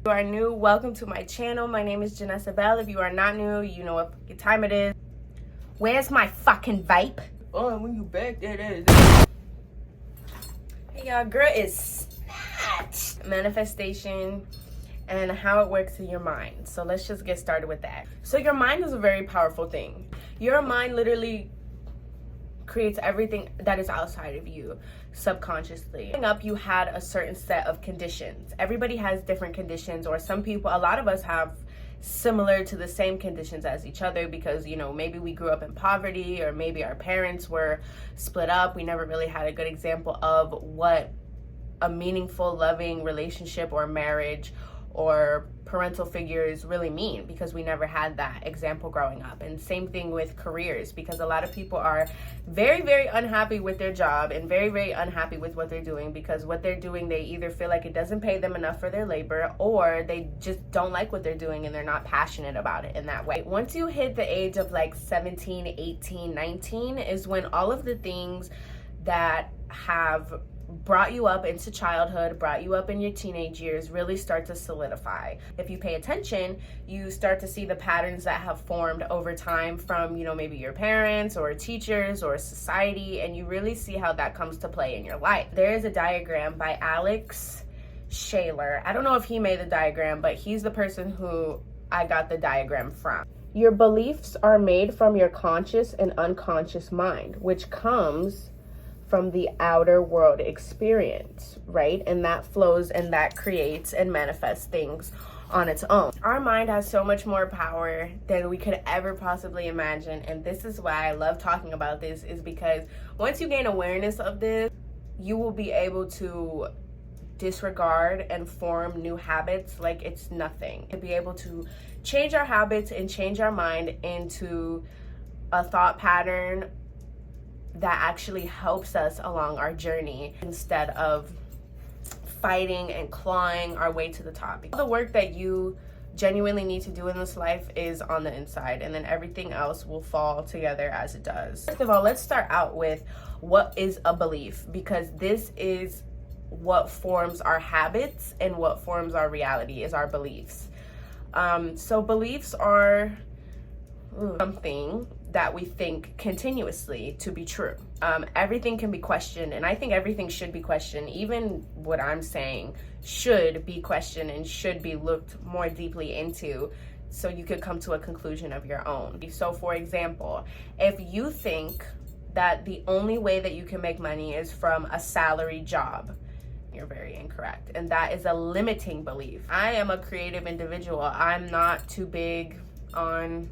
If you are new, welcome to my channel. My name is Janessa-Belle. If you are not new, you know what time it is. Where's my fucking vape? Oh, when you back, that is. Hey y'all, girl is snatched. Manifestation and how it works in your mind. So let's just get started with that. So your mind is a very powerful thing. Your mind literally creates everything that is outside of you subconsciously. Growing up, you had a certain set of conditions. Everybody has different conditions, or some people, a lot of us have similar to the same conditions as each other because, you know, maybe we grew up in poverty, or maybe our parents were split up. We never really had a good example of what a meaningful, loving relationship or marriage or parental figures really mean, because we never had that example growing up. And same thing with careers, because a lot of people are very, very unhappy with their job and very, very unhappy with what they're doing, because what they're doing, they either feel like it doesn't pay them enough for their labor, or they just don't like what they're doing and they're not passionate about it in that way. Once you hit the age of like 17, 18, 19 is when all of the things that have brought you up into childhood, brought you up in your teenage years, really start to solidify. If you pay attention, you start to see the patterns that have formed over time from, you know, maybe your parents or teachers or society, and you really see how that comes to play in your life. There is a diagram by Shailer. I don't know if he made the diagram, but he's the person who I got the diagram from. Your beliefs are made from your conscious and unconscious mind, which comes from the outer world experience, right? And that flows and that creates and manifests things on its own. Our mind has so much more power than we could ever possibly imagine. And this is why I love talking about this, is because once you gain awareness of this, you will be able to disregard and form new habits like it's nothing. To be able to change our habits and change our mind into a thought pattern that actually helps us along our journey, instead of fighting and clawing our way to the top. The work that you genuinely need to do in this life is on the inside, and then everything else will fall together as it does. First of all, let's start out with what is a belief, because this is what forms our habits and what forms our reality is our beliefs. So beliefs are something that we think continuously to be true. Everything can be questioned, and I think everything should be questioned. Even what I'm saying should be questioned and should be looked more deeply into, so you could come to a conclusion of your own. So for example, if you think that the only way that you can make money is from a salary job, you're very incorrect, and that is a limiting belief. I am a creative individual. I'm not too big on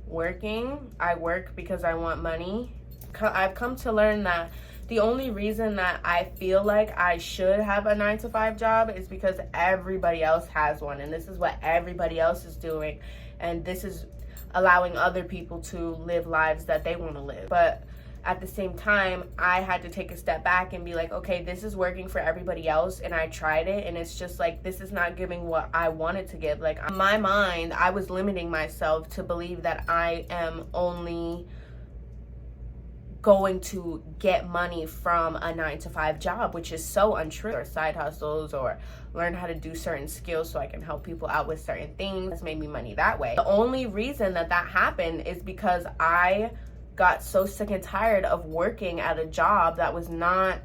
working. I work because I want money. I've come to learn that the only reason that I feel like I should have a 9-to-5 job is because everybody else has one, and this is what everybody else is doing, and this is allowing other people to live lives that they want to live. But at the same time, I had to take a step back and be like, okay, this is working for everybody else, and I tried it, and it's just like, this is not giving what I wanted to give. Like, in my mind, I was limiting myself to believe that I am only going to get money from a 9-to-5 job, which is so untrue. Or side hustles, or learn how to do certain skills so I can help people out with certain things. That's made me money that way. The only reason that happened is because I got so sick and tired of working at a job that was not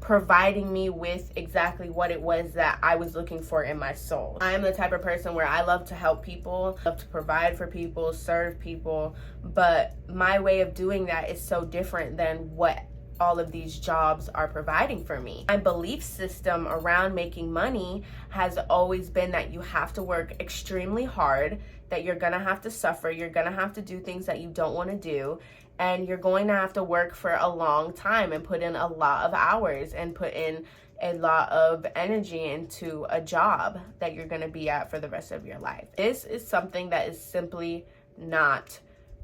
providing me with exactly what it was that I was looking for in my soul. I am the type of person where I love to help people, love to provide for people, serve people, but my way of doing that is so different than what all of these jobs are providing for me. My belief system around making money has always been that you have to work extremely hard, that you're gonna have to suffer, you're gonna have to do things that you don't want to do, and you're going to have to work for a long time and put in a lot of hours and put in a lot of energy into a job that you're going to be at for the rest of your life. This is something that is simply not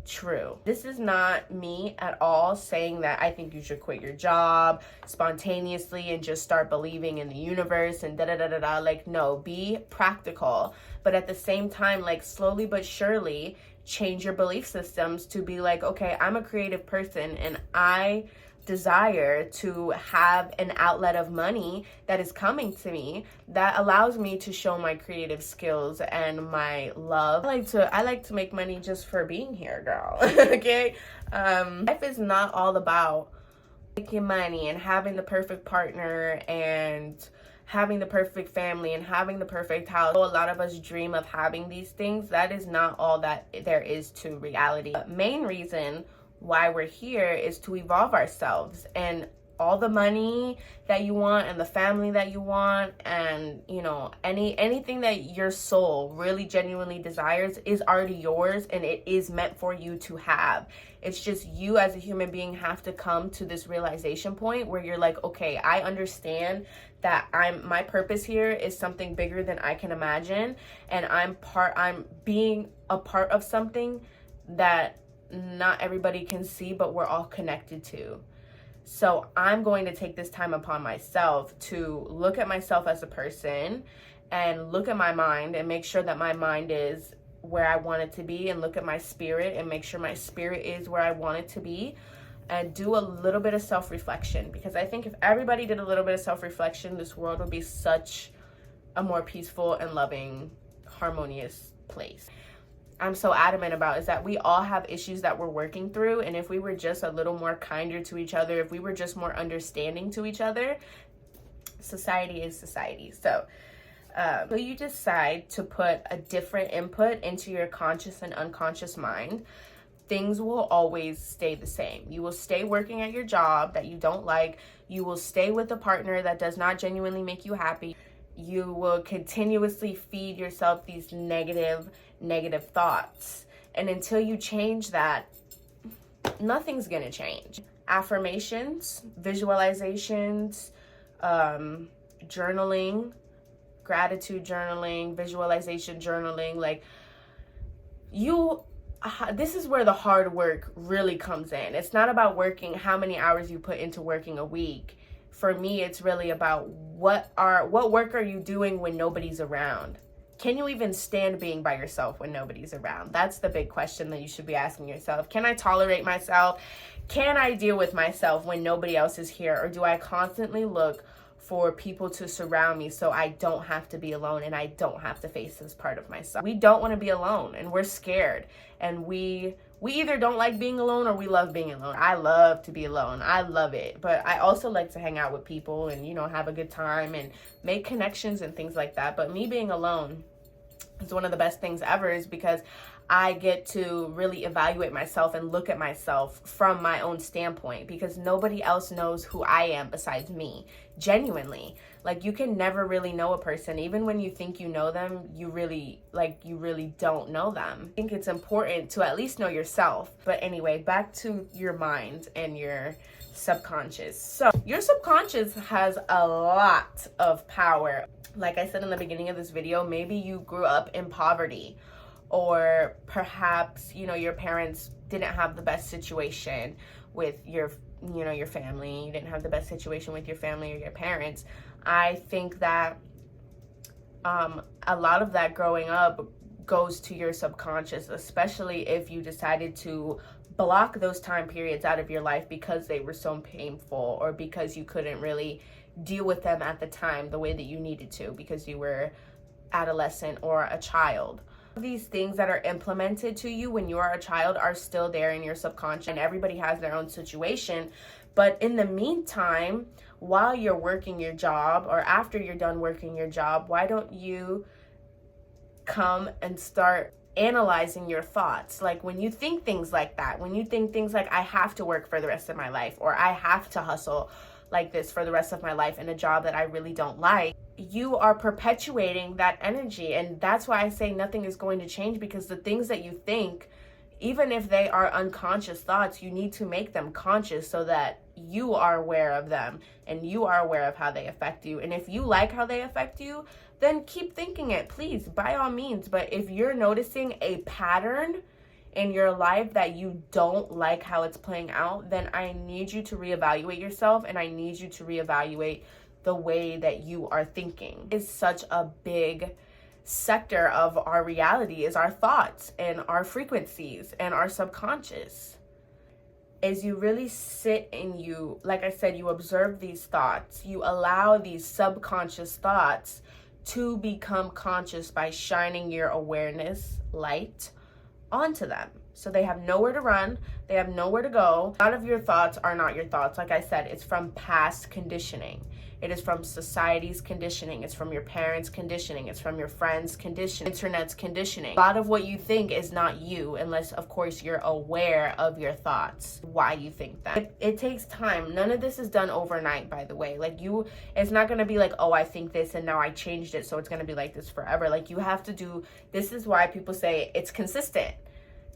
true. This is not me at all saying that I think you should quit your job spontaneously and just start believing in the universe and da-da-da-da-da. Like, no, be practical. But at the same time, like, slowly but surely change your belief systems to be like, okay, I'm a creative person and I desire to have an outlet of money that is coming to me that allows me to show my creative skills and my love. I like to make money just for being here, girl. Okay? Life is not all about making money and having the perfect partner and having the perfect family and having the perfect house. A lot of us dream of having these things. That is not all that there is to reality. The main reason why we're here is to evolve ourselves, and all the money that you want and the family that you want and, you know, anything that your soul really genuinely desires is already yours, and it is meant for you to have. It's just you as a human being have to come to this realization point where you're like, okay, I understand that my purpose here is something bigger than I can imagine, and I'm being a part of something that not everybody can see, but we're all connected to. So I'm going to take this time upon myself to look at myself as a person and look at my mind and make sure that my mind is where I want it to be, and look at my spirit and make sure my spirit is where I want it to be, and do a little bit of self-reflection, because I think if everybody did a little bit of self-reflection, this world would be such a more peaceful and loving, harmonious place. I'm so adamant about is that we all have issues that we're working through, and if we were just a little more kinder to each other, if we were just more understanding to each other, society is society. So you decide to put a different input into your conscious and unconscious mind, things will always stay the same. You will stay working at your job that you don't like. You will stay with a partner that does not genuinely make you happy. You will continuously feed yourself these negative thoughts. And until you change that, nothing's gonna change. Affirmations, visualizations, journaling, gratitude journaling, visualization journaling, this is where the hard work really comes in. It's not about working how many hours you put into working a week. For me, it's really about what work are you doing when nobody's around? Can you even stand being by yourself when nobody's around? That's the big question that you should be asking yourself. Can I tolerate myself? Can I deal with myself when nobody else is here? Or do I constantly look for people to surround me so I don't have to be alone and I don't have to face this part of myself? We don't want to be alone, and we're scared, and we either don't like being alone or we love being alone. I love to be alone. I love it. But I also like to hang out with people and, have a good time and make connections and things like that. But me being alone is one of the best things ever, is because I get to really evaluate myself and look at myself from my own standpoint, because nobody else knows who I am besides me. Genuinely. You can never really know a person. Even when you think you know them, you really don't know them. I think it's important to at least know yourself. But anyway, back to your mind and your subconscious. So your subconscious has a lot of power. Like I said in the beginning of this video, maybe you grew up in poverty, or perhaps, your parents didn't have the best situation with your family. You didn't have the best situation with your family or your parents. I think that a lot of that growing up goes to your subconscious, especially if you decided to block those time periods out of your life because they were so painful, or because you couldn't really deal with them at the time the way that you needed to because you were adolescent or a child. These things that are implemented to you when you are a child are still there in your subconscious, and everybody has their own situation. But in the meantime, while you're working your job, or after you're done working your job, why don't you come and start analyzing your thoughts? When you think things like that, when you think things like, I have to work for the rest of my life, or I have to hustle like this for the rest of my life in a job that I really don't like, you are perpetuating that energy. And that's why I say nothing is going to change, because the things that you think, even if they are unconscious thoughts, you need to make them conscious so that you are aware of them and you are aware of how they affect you. And if you like how they affect you, then keep thinking it, please, by all means. But if you're noticing a pattern in your life that you don't like how it's playing out, then I need you to reevaluate yourself, and I need you to reevaluate the way that you are thinking. It's such a big sector of our reality is our thoughts and our frequencies and our subconscious. is you really sit and you, like I said, you observe these thoughts. You allow these subconscious thoughts to become conscious by shining your awareness light onto them. So they have nowhere to run, they have nowhere to go. A lot of your thoughts are not your thoughts. Like I said, it's from past conditioning. It is from society's conditioning. It's from your parents' conditioning. It's from your friends' conditioning, internet's conditioning. A lot of what you think is not you, unless, of course, you're aware of your thoughts, why you think that. It takes time. None of this is done overnight, by the way. Like it's not going to be like, oh, I think this and now I changed it, so it's going to be like this forever. Like you have to do, this is why people say it's consistent.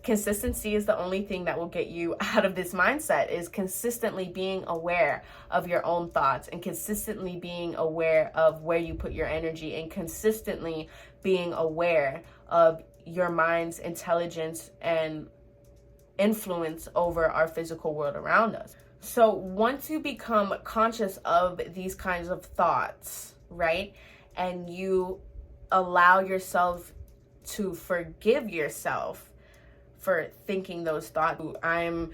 Consistency is the only thing that will get you out of this mindset, is consistently being aware of your own thoughts and consistently being aware of where you put your energy and consistently being aware of your mind's intelligence and influence over our physical world around us. So once you become conscious of these kinds of thoughts, right, and you allow yourself to forgive yourself for thinking those thoughts. I am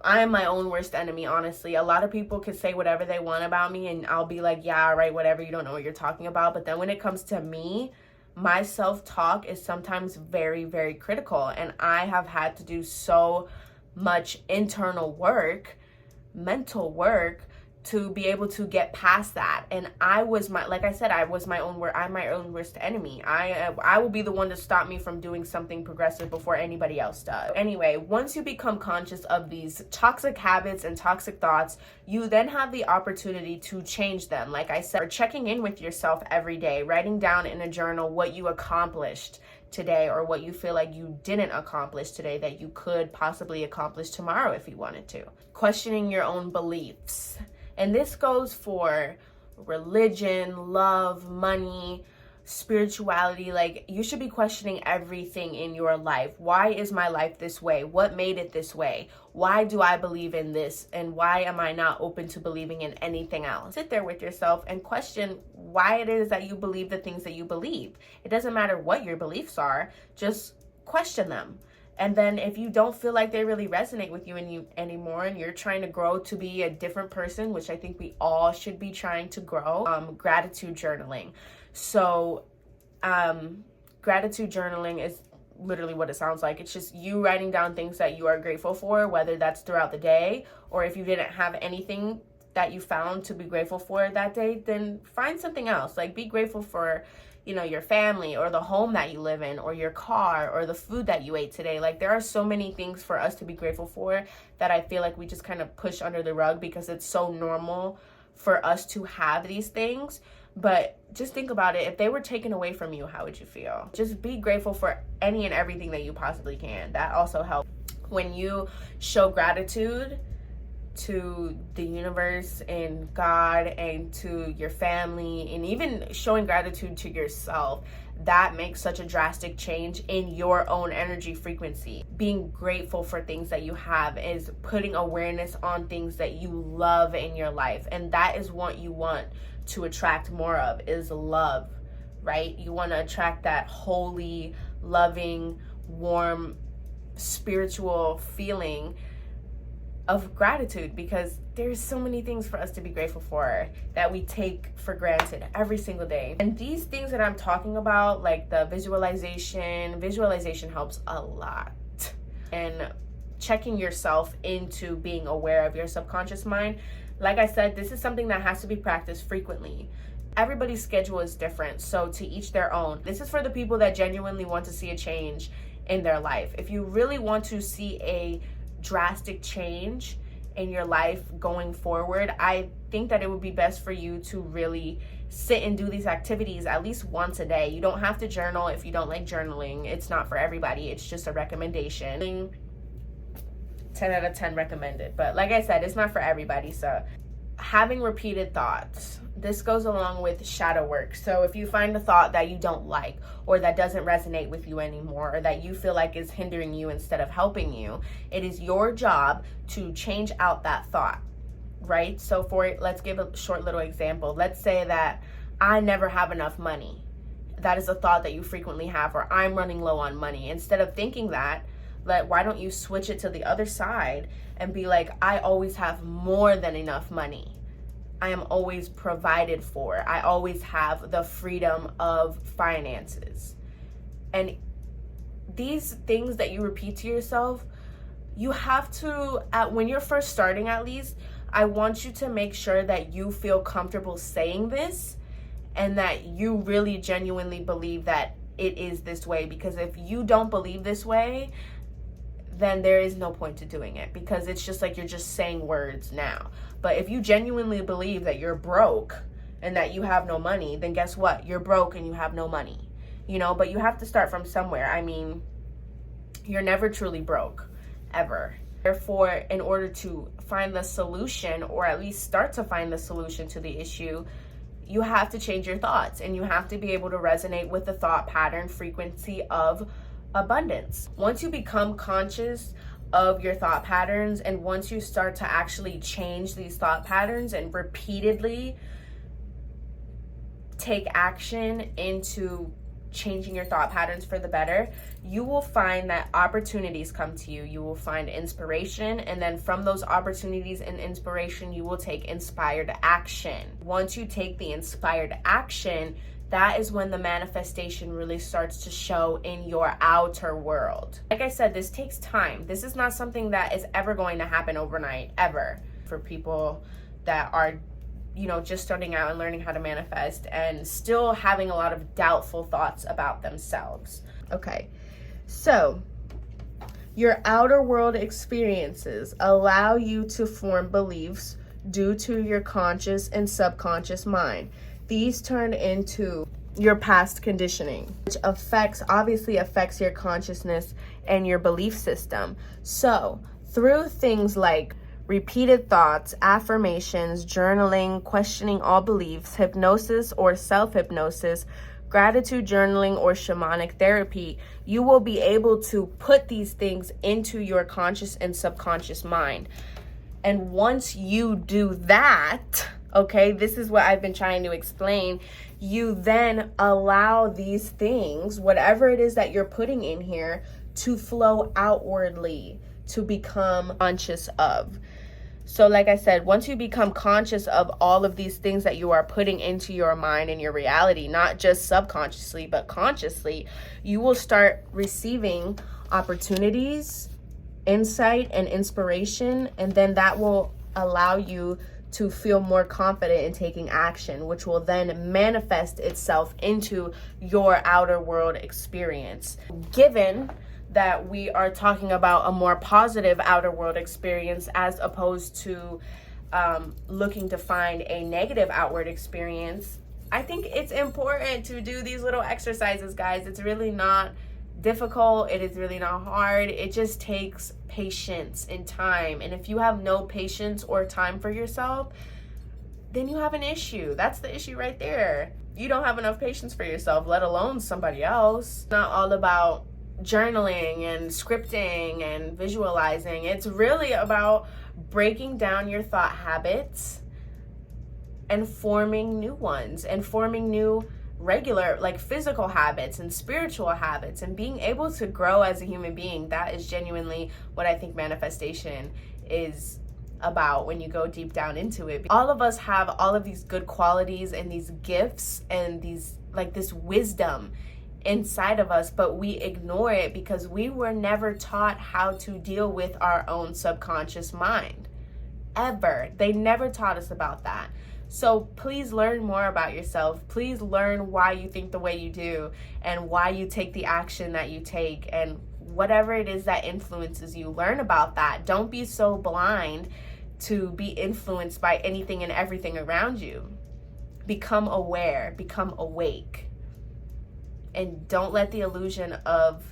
my own worst enemy, honestly. A lot of people could say whatever they want about me and I'll be like, yeah, right, whatever, you don't know what you're talking about. But then when it comes to me, my self-talk is sometimes very, very critical. And I have had to do so much internal work, mental work, to be able to get past that. And I was like I said, I'm my own worst enemy. I will be the one to stop me from doing something progressive before anybody else does. Anyway, once you become conscious of these toxic habits and toxic thoughts, you then have the opportunity to change them. Like I said, checking in with yourself every day, writing down in a journal what you accomplished today or what you feel like you didn't accomplish today that you could possibly accomplish tomorrow if you wanted to. Questioning your own beliefs. And this goes for religion, love, money, spirituality. Like, you should be questioning everything in your life. Why is my life this way? What made it this way? Why do I believe in this? And why am I not open to believing in anything else? Sit there with yourself and question why it is that you believe the things that you believe. It doesn't matter what your beliefs are, just question them. And then if you don't feel like they really resonate with you anymore and you're trying to grow to be a different person, which I think we all should be trying to grow, gratitude journaling. So gratitude journaling is literally what it sounds like. It's just you writing down things that you are grateful for, whether that's throughout the day or if you didn't have anything that you found to be grateful for that day, then find something else. Like, be grateful for, you know, your family or the home that you live in or your car or the food that you ate today. Like, there are so many things for us to be grateful for that I feel like we just kind of push under the rug because it's so normal for us to have these things. But just think about it. If they were taken away from you, how would you feel? Just be grateful for any and everything that you possibly can. That also helps. When you show gratitude to the universe and God and to your family, and even showing gratitude to yourself, that makes such a drastic change in your own energy frequency. Being grateful for things that you have is putting awareness on things that you love in your life, and that is what you want to attract more of, is love, right? You want to attract that holy, loving, warm, spiritual feeling of gratitude, because there's so many things for us to be grateful for that we take for granted every single day. And these things that I'm talking about, like the visualization helps a lot. And checking yourself into being aware of your subconscious mind, like I said, this is something that has to be practiced frequently. Everybody's schedule is different, so to each their own. This is for the people that genuinely want to see a change in their life. If you really want to see a drastic change in your life going forward, I think that it would be best for you to really sit and do these activities at least once a day. You don't have to journal if you don't like journaling. It's not for everybody. It's just a recommendation. 10 out of 10 recommended. But like I said, it's not for everybody. So having repeated thoughts, this goes along with shadow work. So if you find a thought that you don't like or that doesn't resonate with you anymore, or that you feel like is hindering you instead of helping you, it is your job to change out that thought, right? So let's give a short little example. Let's say that I never have enough money. That is a thought that you frequently have, or I'm running low on money. Instead of thinking that, why don't you switch it to the other side and be like, I always have more than enough money. I am always provided for. I always have the freedom of finances. And these things that you repeat to yourself, you have to, when you're first starting at least, I want you to make sure that you feel comfortable saying this and that you really genuinely believe that it is this way. Because if you don't believe this way, then there is no point to doing it, because it's just like you're just saying words now. But if you genuinely believe that you're broke and that you have no money, then guess what? You're broke and you have no money, you know, but you have to start from somewhere. I mean, you're never truly broke, ever. Therefore, in order to find the solution, or at least start to find the solution to the issue, you have to change your thoughts, and you have to be able to resonate with the thought pattern frequency of abundance. Once you become conscious of your thought patterns, and once you start to actually change these thought patterns and repeatedly take action into changing your thought patterns for the better, you will find that opportunities come to you. You will find inspiration, and then from those opportunities and inspiration, you will take inspired action. Once you take the inspired action, that is when the manifestation really starts to show in your outer world. Like I said, this takes time. This is not something that is ever going to happen overnight, ever. For people that are, you know, just starting out and learning how to manifest and still having a lot of doubtful thoughts about themselves. Okay, so your outer world experiences allow you to form beliefs due to your conscious and subconscious mind. These turn into your past conditioning, which obviously affects your consciousness and your belief system. So through things like repeated thoughts, affirmations, journaling, questioning all beliefs, hypnosis or self-hypnosis, gratitude journaling, or shamanic therapy, you will be able to put these things into your conscious and subconscious mind. And once you do that, okay, this is what I've been trying to explain, you then allow these things, whatever it is that you're putting in here, to flow outwardly, to become conscious of. So like I said, once you become conscious of all of these things that you are putting into your mind and your reality, not just subconsciously, but consciously, you will start receiving opportunities, insight, and inspiration. And then that will allow you to feel more confident in taking action, which will then manifest itself into your outer world experience. Given that we are talking about a more positive outer world experience as opposed to looking to find a negative outward experience, I think it's important to do these little exercises, guys. It's really not difficult. It is really not hard. It just takes patience and time. And if you have no patience or time for yourself, then you have an issue. That's the issue right there. You don't have enough patience for yourself, let alone somebody else. It's not all about journaling and scripting and visualizing. It's really about breaking down your thought habits and forming new ones, and forming new regular, like, physical habits and spiritual habits, and being able to grow as a human being. That is genuinely what I think manifestation is about when you go deep down into it. All of us have all of these good qualities and these gifts and these, like, this wisdom inside of us, but we ignore it because we were never taught how to deal with our own subconscious mind. Ever. They never taught us about that. So please learn more about yourself. Please learn why you think the way you do, and why you take the action that you take, and whatever it is that influences you. Learn about that. Don't be so blind to be influenced by anything and everything around you. Become aware, become awake. And don't let the illusion of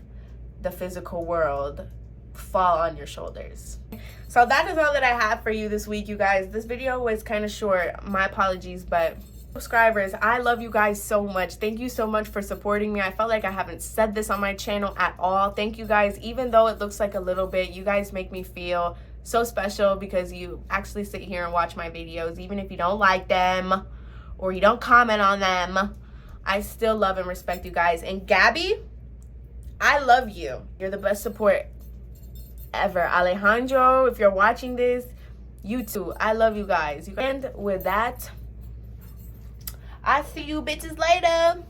the physical world fall on your shoulders. So that is all that I have for you this week, you guys. This video was kind of short. My apologies, but subscribers, I love you guys so much. Thank you so much for supporting me. I felt like I haven't said this on my channel at all. Thank you guys. Even though it looks like a little bit, you guys make me feel so special because you actually sit here and watch my videos. Even if you don't like them or you don't comment on them, I still love and respect you guys. And Gabby, I love you. You're the best support ever. Alejandro, if you're watching this, you too. I love you guys. And with that, I see you bitches later.